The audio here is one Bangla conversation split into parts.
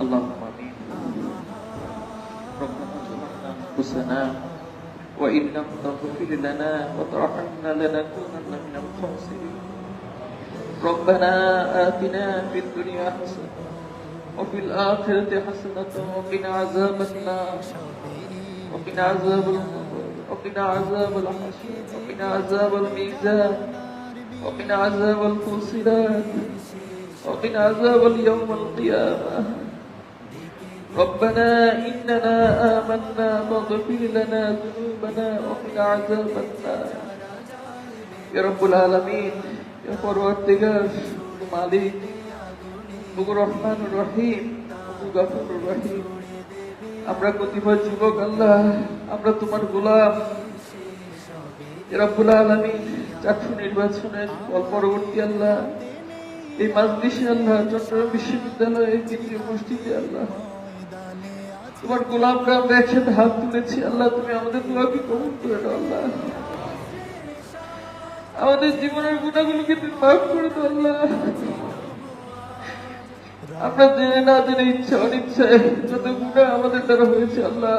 اللهم آمين. ربنا ظلمنا أنفسنا وإن لم تغفر لنا وترحمنا لنكونن من الخاسرين. ربنا آتنا في الدنيا حسنة وفي الآخرة حسنة وقنا عذاب النار وقنا عذاب القبر وقنا عذاب الحشر وقنا عذاب الميزان وقنا عذاب الفصلات وقنا عذاب اليوم القيامة. ربنا إننا آمنا فاغفر لنا ذنوبنا وقنا عذاب النار. يا رب العالمين يا পরওয়ারদিগার মালিক ওগো রহমানুর রহিম ওগো গফুরুর রহিম, আমরা কতিপয় যুবক আল্লাহ, আমরা তোমার গোলাম। ইয়া রব্বুল আলামিন, চাকরি নির্বাচনের পরবর্তী আল্লাহ এই মাজলিসে আল্লাহ, চট্টগ্রাম বিশ্ববিদ্যালয়ের কেন্দ্রীয় মসজিদে আল্লাহ তোমার গোলামরা আমরা একসাথে হাত তুলেছি আল্লাহ, তুমি আমাদের দোয়াকে কবুল করে দাও আল্লাহ। আমাদের জীবনের গুণাগুলোকে তুমি মাফ করে দাও আল্লাহ। আমরা জেনে না জেনে ইচ্ছা অনিচ্ছায় যত গুণা আমাদের দ্বারা হয়েছে আল্লাহ,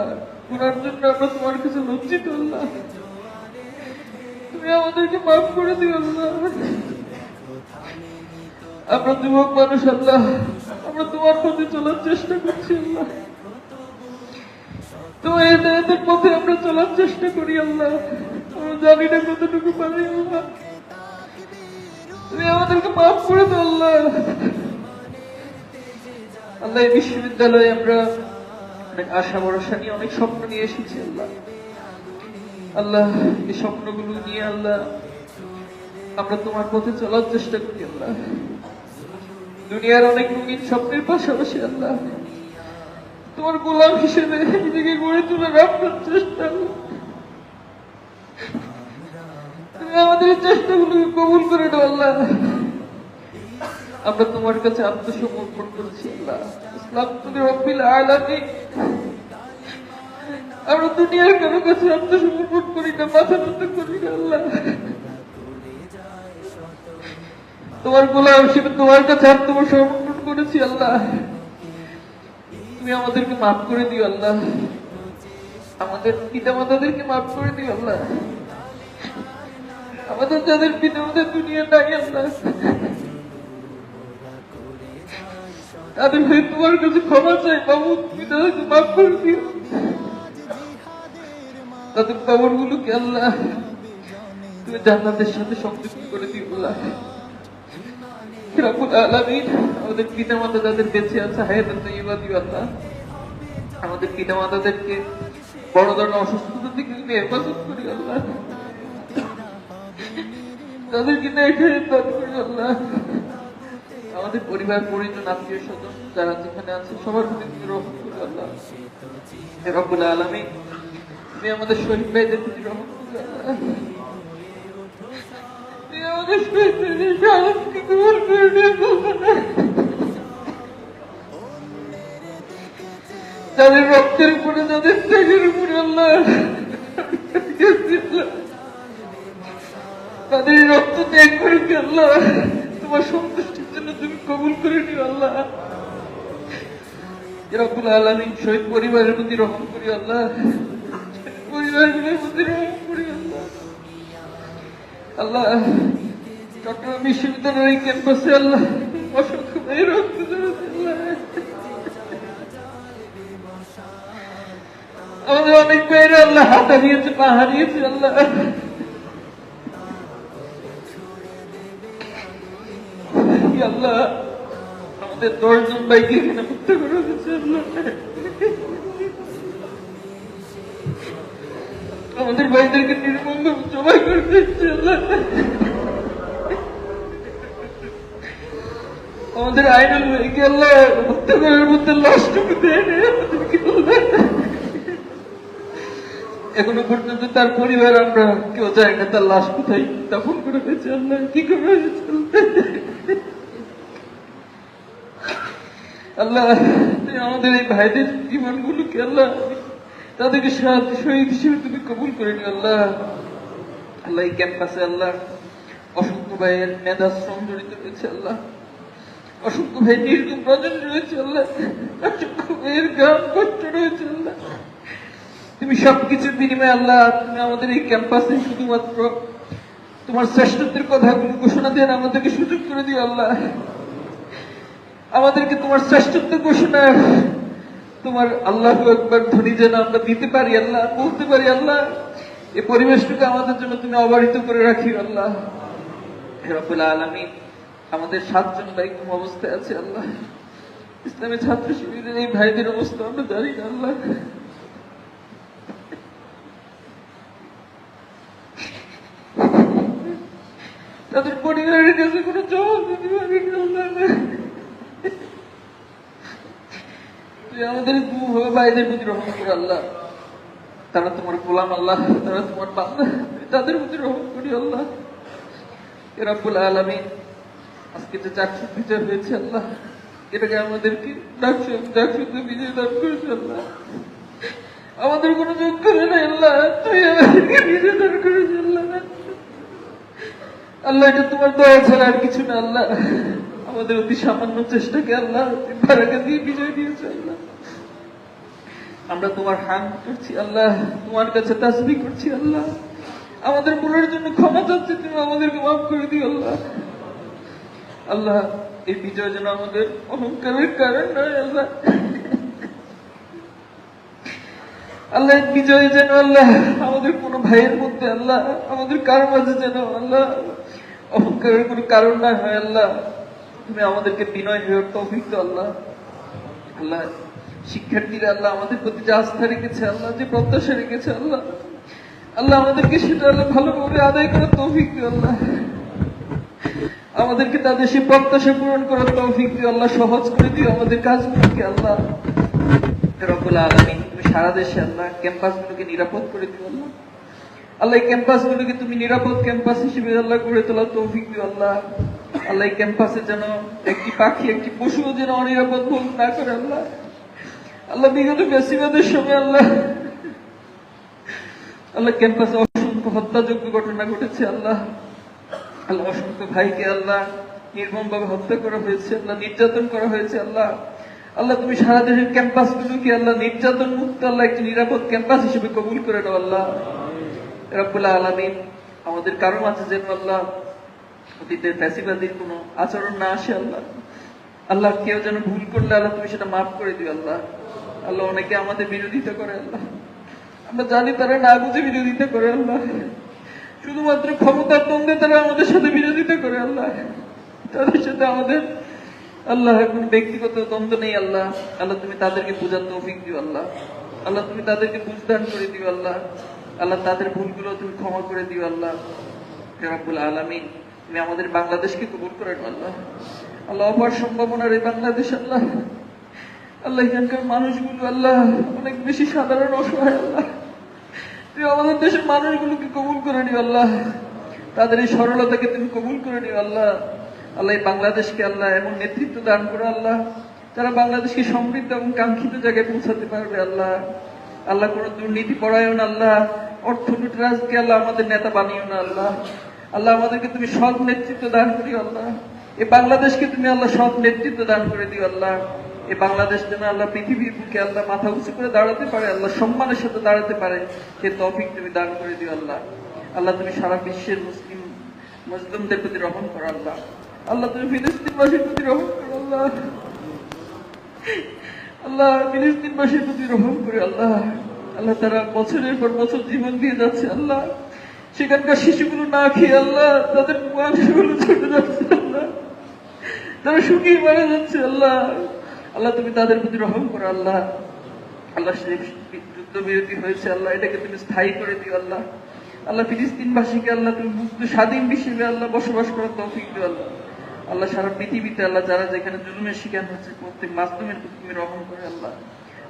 গুণার জন্য আমরা তোমার কাছে লজ্জিত আল্লাহ, তুমি আমাদেরকে মাফ করে দিও আল্লাহ। আমরা যুবক মানুষ আল্লাহ, আমরা তোমার পথে চলার চেষ্টা করছি আল্লাহ, তোমার হেদায়েতের পথে আমরা চলার চেষ্টা করি আল্লাহ। আমরা জানি না কতটুকু পারি আল্লাহ, তুমি আমাদেরকে মাফ করে দাও আল্লাহ। আল্লাহ এই বিশ্ববিদ্যালয়ে আমরা অনেক আশা ভরসা নিয়ে অনেক স্বপ্ন নিয়ে এসেছি আল্লাহ। আল্লাহ এই স্বপ্নগুলো নিয়ে আল্লাহ আমরা তোমার পথে চলার চেষ্টা করি আল্লাহ। দুনিয়ার অনেক রঙিন স্বপ্নের পাশাপাশি আল্লাহ তোমার গোলাম হিসেবে নিজেকে গড়ে তুলে রাখার চেষ্টা, তুমি আমাদের চেষ্টাগুলোকে কবুল করে দাও আল্লাহ। আমরা তোমার কাছে আত্মসমর্পণ করছি আল্লাহ। ইসলাম তুমি রব্বিল আলামিন, আমরা দুনিয়ার কারো কাছে আত্মসমর্পণ করি না, মাথা নত করি না আল্লাহ। তোমার গোলাম হিসেবে তোমার কাছে আত্মসমর্পণ করেছি আল্লাহ, তুমি আমাদেরকে মাফ করে দিও আল্লাহ। আমাদের পিতামাতাদেরকে মাফ করে দিও আল্লাহ। আমাদের যাদের পিতামাতা দুনিয়া নাই আল্লাহ, তাদের হয়ে তোমার কাছে ক্ষমা চাই বাবু, তুমি তাদেরকে মাফ করে দিও। তাদের কবর গুলোকে আল্লাহ তুমি জান্নাতের সাথে সংযুক্ত করে দিও আল্লাহ। রব্বুল আলামিন, আমাদের পিতামাতা যাদের বেঁচে আছে হায়াতুত তাইয়্যিবা দিও আল্লাহ। আমাদের পিতামাতাদেরকে বড় ধরনের অসুস্থতা থেকে তুমি হেফাজত করি আল্লাহ, তাদেরকে নেখায়েত দান করি আল্লাহ। আমাদের পরিবার পরিজন আত্মীয় স্বজন যারা যেখানে আছে সবার প্রতি তুমি রহম করো আল্লাহ। রব্বুল আলামিন, তুমি আমাদের শহীদ ভাইদের প্রতি রহম করো আল্লাহ। তুমি আমাদের শহীদ ভাইদের শাহাদাতকে কবুল করে নিও আল্লাহ। যাদের রক্তের উপরে, যাদের ত্যাগের উপরে আল্লাহ তাদের রক্ত ত্যাগ করে আল্লাহ তোমার সন্তুষ্টির জন্য তুমি কবুল করে নিও আল্লাহ। রব্বুল আলামিন, শহীদ পরিবারের প্রতি রহম করি আল্লাহ, পরিবারগুলোর প্রতি রহম করি আল্লাহ। আল্লাহ চট্টগ্রাম বিশ্ববিদ্যালয়ের ক্যাম্পাসে আল্লাহ অসংখ্য ভাই রক্ত ঝরেছে আল্লাহ। আমাদের অনেক ভাইরা আল্লাহ হাত হারিয়েছে, পা হারিয়েছে আল্লাহ। আল্লাহ আমাদের 10 জন ভাইকে এখানে হত্যা করা হয়েছে আল্লাহ। আমাদের ভাইদেরকে নির্মমভাবে জবাই করে দিচ্ছে আল্লাহ। আমাদের আইনুল ভাইকে আল্লাহ হত্যা করার মধ্যে লাশটুকু দেয় না এখনো পর্যন্ত তার পরিবার আমরা কেউ জানি না তার লাশ কোথায় দাফন করে দিয়েছে আল্লাহ, কি করে হয়েছে আল্লাহ। আমাদের এই ভাইদের জীবনগুলোকে আল্লাহ তাদেরকে শহীদ হিসেবে তুমি কবুল করে নিও আল্লাহ। আল্লাহ এই ক্যাম্পাসে আল্লাহ অসংখ্য ভাইয়ের মেধাশ্রম জড়িত রয়েছে আল্লাহ। অসংখ্য ভাই নির্গম রজন রয়েছে আল্লাহ, অসংখ্য ভাইয়ের গ্রাম কষ্ট রয়েছে আল্লাহ। তুমি সবকিছুর বিনিময়ে আল্লাহ তুমি আমাদের এই ক্যাম্পাসে শুধুমাত্র তোমার শ্রেষ্ঠত্বের কথাগুলো ঘোষণা দেন আমাদেরকে সুযোগ করে দিও আল্লাহ। আমাদেরকে তোমার শ্রেষ্ঠত্ব ঘোষণা, তোমার আল্লাহু আকবার ধ্বনি যেন আমরা দিতে পারি আল্লাহ, বলতে পারি আল্লাহ। এই পরিবেশটুকু আমাদের জন্য তুমি অবারিত করে রাখিও আল্লাহ। হে রব্বুল আলামিন, আমাদের 7 জন ভাই কোন অবস্থায় আছে আল্লাহ। ইসলামী ছাত্র শিবিরের এই ভাইদের অবস্থা আমরা জানি না আল্লাহ। তাদের পরিবারের কাছে কোনো জবাব দিতে পারি না আল্লাহ। তুই আমাদের ভাইদের প্রতি রহম করে আল্লাহ। তারা তোমার গোলাম আল্লাহ, তারা তোমার বান্দা, তাদের প্রতি রহম করি আল্লাহ। হে রব্বুল আলামিন, আজকে যে চাকসুর বিচার হয়েছে আল্লাহ, এটাকে আমাদেরকে চাকসুতে বিজয় দান করেছে আল্লাহ। আমাদের কোনো যোগ করে নাই আল্লাহ, তুই আমাদেরকে বিজয় দান করেছে আল্লাহ। আল্লাহ এটা তোমার দয়া ছাড়া আর কিছু না আল্লাহ। আমাদের অতি সামান্য চেষ্টাকে আল্লাহ বারাকা দিয়ে বিজয় দিয়েছে আল্লাহ। আমরা তোমার হামদ করছি আল্লাহ, তোমার কাছে তাসবিহ করছি আল্লাহ। আমাদের ভুলের জন্য ক্ষমা চাচ্ছি, তুমি আমাদেরকে মাফ করে দিও আল্লাহ। আল্লাহ এই বিজয় যেন আমাদের অহংকারের কারণ নয় আল্লাহ। আল্লাহ এই বিজয় যেন আল্লাহ আমাদের কোনো ভাইয়ের মধ্যে আল্লাহ, আমাদের কারো মাঝে যেন আল্লাহ অহংকারের কোনো কারণ না হয় আল্লাহ। তুমি আমাদেরকে বিনয় হয়ে তৌফিক দাও আল্লাহ। আল্লাহ শিক্ষার্থীরা আল্লাহ আমাদের প্রতি যে আস্থা রেখেছে আল্লাহ, যে প্রত্যাশা রেখেছে আল্লাহ, আল্লাহ আমাদেরকে সেটা আল্লাহ ভালোভাবে আদায় করার তৌফিক দিও আল্লাহ। আমাদেরকে তাদের সেই প্রত্যাশা পূরণ করার তৌফিক দিও আল্লাহ, সহজ করে দিও আমাদের কাজগুলোকে আল্লাহ। রব্বুল আলামিন, তুমি সারা দেশে আল্লাহ ক্যাম্পাসগুলোকে নিরাপদ করে দিও আল্লাহ। আল্লাহ এই ক্যাম্পাসগুলোকে তুমি নিরাপদ ক্যাম্পাস হিসেবে আল্লাহ গড়ে তোলার তৌফিক দিও আল্লাহ। আল্লাহ এই ক্যাম্পাসে যেন একটি পাখি, একটি পশুও যেন অনিরাপদ ভোগ না করে আল্লাহ। আল্লাহ বিগত ফ্যাসিবাদের সময় আল্লাহ ক্যাম্পাসে অসংখ্য হত্যাযোগ্য ঘটনা ঘটেছে আল্লাহ। আল্লাহ অসংখ্য ভাইকে আল্লাহ নির্মমভাবে হত্যা করা হয়েছে আল্লাহ, নির্যাতন করা হয়েছে আল্লাহ। আল্লাহ তুমি সারা দেশের ক্যাম্পাসগুলোকে আল্লাহ নির্যাতন মুক্ত আল্লাহ একটি নিরাপদ ক্যাম্পাস হিসেবে কবুল করে দাও আল্লাহ। রব্বুল আলামিন, আমাদের কারো মাঝে যেন আল্লাহ অতীতের ফ্যাসিবাদীর কোনো আচরণ না আসে আল্লাহ। আল্লাহ কেউ যেন ভুল করলে আল্লাহ তুমি সেটা মাফ করে দিও আল্লাহ। আল্লাহ অনেকে আমাদের বিরোধিতা করে আল্লাহ, আমরা জানি তারা না বুঝে বিরোধিতা করে আল্লাহ। শুধুমাত্র ক্ষমতার দ্বন্দ্বে তারা আমাদের সাথে বিরোধিতা করে আল্লাহ। তাদের সাথে আমাদের আল্লাহ কোন ব্যক্তিগত দ্বন্দ্ব নেই আল্লাহ। আল্লাহ তুমি তাদেরকে বুঝার তৌফিক দিও আল্লাহ। আল্লাহ তুমি তাদেরকে বুঝদান করে দিও আল্লাহ। আল্লাহ তাদের ভুলগুলো তুমি ক্ষমা করে দিও আল্লাহ। রব্বুল আলামিন, তুমি আমাদের বাংলাদেশকে কবুল করে নাও আল্লাহ। আল্লাহ অপার সম্ভাবনার এই বাংলাদেশ আল্লাহ, আল্লাহ এখানকার মানুষগুলো আল্লাহ অনেক বেশি সাধারণ অসহায় আল্লাহ। তুমি আমাদের দেশের মানুষগুলোকে কবুল করে নিও আল্লাহ, তাদের এই সরলতাকে তুমি কবুল করে নিও আল্লাহ। আল্লাহ এই বাংলাদেশকে আল্লাহ এমন নেতৃত্ব দান করো আল্লাহ, যারা বাংলাদেশকে সমৃদ্ধ এবং কাঙ্ক্ষিত জায়গায় পৌঁছাতে পারবে আল্লাহ। আল্লাহ কোন দুর্নীতি পরায়ণ আল্লাহ, অর্থ লুটরাজকে আল্লাহ আমাদের নেতা বানিও না আল্লাহ। আল্লাহ আমাদেরকে তুমি সৎ নেতৃত্ব দান করিও আল্লাহ। এই বাংলাদেশকে তুমি আল্লাহ সৎ নেতৃত্ব দান করে দিও আল্লাহ। এই বাংলাদেশ যেন আল্লাহ পৃথিবীর বুকে আল্লাহ মাথা উঁচু করে দাঁড়াতে পারে আল্লাহ, সম্মানের সাথে দাঁড়াতে পারে, সে তৌফিক তুমি দান করে দিও আল্লাহ। আল্লাহ তুমি সারা বিশ্বের মুসলিমদের প্রতি রহম করো আল্লাহ। আল্লাহ তুমি ফিলিস্তিনবাসীর প্রতি রহম করো আল্লাহ। আল্লাহ ফিলিস্তিনবাসীর প্রতি রহম করে আল্লাহ। আল্লাহ তারা বছরের পর বছর জীবন দিয়ে যাচ্ছে আল্লাহ, সেখানকার শিশুগুলো না খেয়ে আল্লাহ তাদের মানুষগুলো ছুটে যাচ্ছে আল্লাহ, তারা শুকিয়ে মারা যাচ্ছে আল্লাহ। আল্লাহ তুমি তাদের প্রতি রহম করো আল্লাহ। আল্লাহ যুদ্ধ বিরতি হয়েছে আল্লাহ, এটাকে তুমি স্থায়ী করে দিও আল্লাহ। আল্লাহ ফিলিস্তিনবাসীকে আল্লাহ তুমি মুক্ত স্বাধীন বিশ্বে আল্লাহ বসবাস করার তৌফিক দিও আল্লাহ। আল্লাহ সারা পৃথিবীতে আল্লাহ যারা যেখানে জুলুমের শিকার হচ্ছে প্রত্যেক মাজলুমের প্রতি তুমি রহম করে আল্লাহ,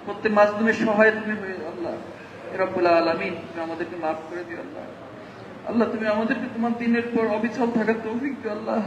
প্রত্যেক মাজলুমের সহায় তুমি হয়ে আল্লাহ। রব্বুল আলামিন, তুমি আমাদেরকে মাফ করে দিও আল্লাহ। আল্লাহ তুমি আমাদেরকে তোমার দিনের পর অবিচল থাকার তৌফিক দিও আল্লাহ।